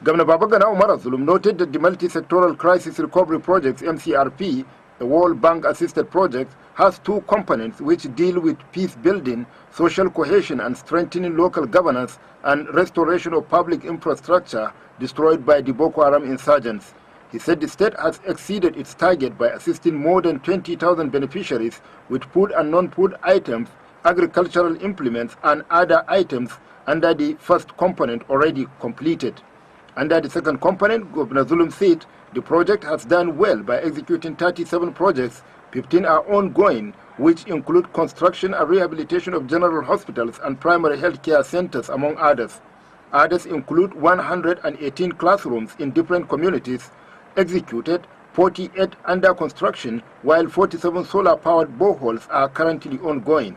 Governor Babagana Umara Zulum noted that the multi-sectoral crisis recovery projects MCRP, a World Bank-assisted project, has two components which deal with peace building, social cohesion and strengthening local governance and restoration of public infrastructure destroyed by the Boko Haram insurgents. He said the state has exceeded its target by assisting more than 20,000 beneficiaries with food and non-food items, agricultural implements and other items under the first component already completed. Under the second component, Governor Zulum said the project has done well by executing 37 projects, 15 are ongoing, which include construction and rehabilitation of general hospitals and primary health care centers, among others. Others include 118 classrooms in different communities executed, 48 under construction, while 47 solar-powered boreholes are currently ongoing.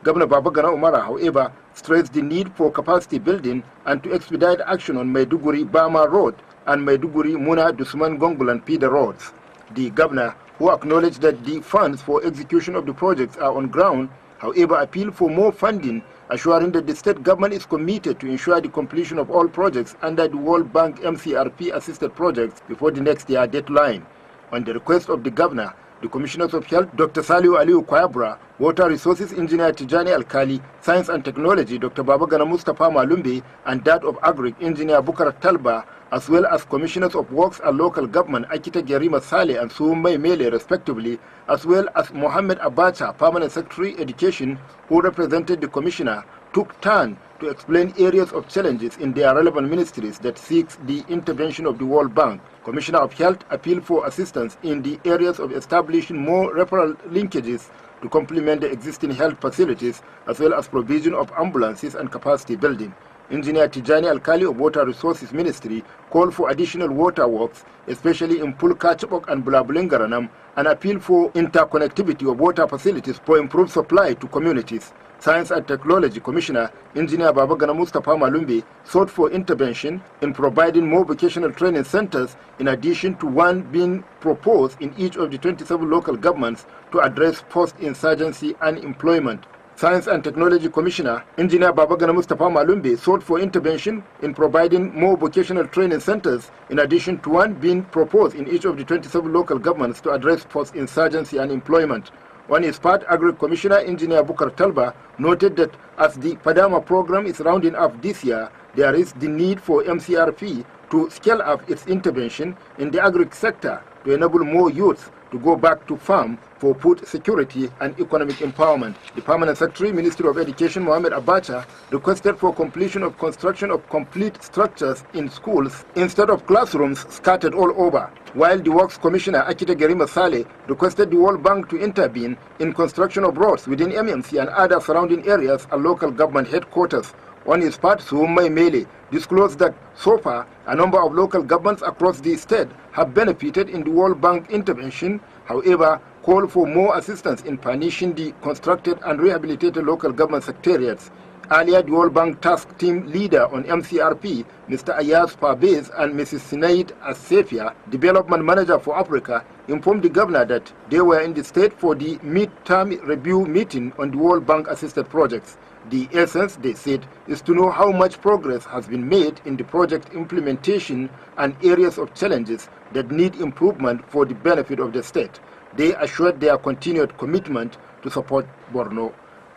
Governor Babagana Umara, however, stressed the need for capacity building and to expedite action on Maiduguri-Bama Road and Maiduguri-Muna-Dusman-Gongul and Pida roads. The governor, who acknowledged that the funds for execution of the projects are on ground, however, appealed for more funding, assuring that the state government is committed to ensure the completion of all projects under the World Bank MCRP-assisted projects before the next year deadline. On the request of the governor, the Commissioners of Health, Dr. Saliu Aliu Kwayabra, Water Resources Engineer Tijani Alkali, Science and Technology, Dr. Babagana Mustapha Malumbe, and that of Agric Engineer Bukar Talba, as well as Commissioners of Works and Local Government, Akita Gerima Saleh and Suumai Mele, respectively, as well as Mohammed Abacha, Permanent Secretary Education, who represented the Commissioner, took turn to explain areas of challenges in their relevant ministries that seeks the intervention of the World Bank. Commissioner of Health appealed for assistance in the areas of establishing more referral linkages to complement the existing health facilities, as well as provision of ambulances and capacity building. Engineer Tijani Alkali of Water Resources Ministry called for additional water works, especially in Pulka, Chibok and Bulabulingaranam, and appealed for interconnectivity of water facilities for improved supply to communities. Science and Technology Commissioner Engineer Babagana Mustapha Malumbe sought for intervention in providing more vocational training centers, in addition to one being proposed in each of the 27 local governments to address post-insurgency unemployment. Science and Technology Commissioner Engineer Babagana Mustapha Malumbe sought for intervention in providing more vocational training centers, in addition to one being proposed in each of the 27 local governments to address post-insurgency unemployment. On his part, Agri Commissioner Engineer Bukar Talba noted that as the Padama program is rounding up this year, there is the need for MCRP to scale up its intervention in the agri sector to enable more youths to go back to farm for food security and economic empowerment. The Permanent Secretary, Ministry of Education, Mohammed Abacha, requested for completion of construction of complete structures in schools instead of classrooms scattered all over, while the Works Commissioner, Akita Gerima Saleh, requested the World Bank to intervene in construction of roads within MMC and other surrounding areas and local government headquarters. On his part, Suumai Mele disclosed that so far, a number of local governments across the state have benefited in the World Bank intervention, however, called for more assistance in furnishing the constructed and rehabilitated local government secretariats. Earlier, the World Bank Task Team Leader on MCRP, Mr. Ayaz Parbez, and Mrs. Sinead Asefia, Development Manager for Africa, informed the governor that they were in the state for the mid-term review meeting on the World Bank-assisted projects. The essence, they said, is to know how much progress has been made in the project implementation and areas of challenges that need improvement for the benefit of the state. They assured their continued commitment to support Borno.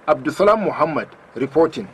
Abdusalam Muhammad reporting.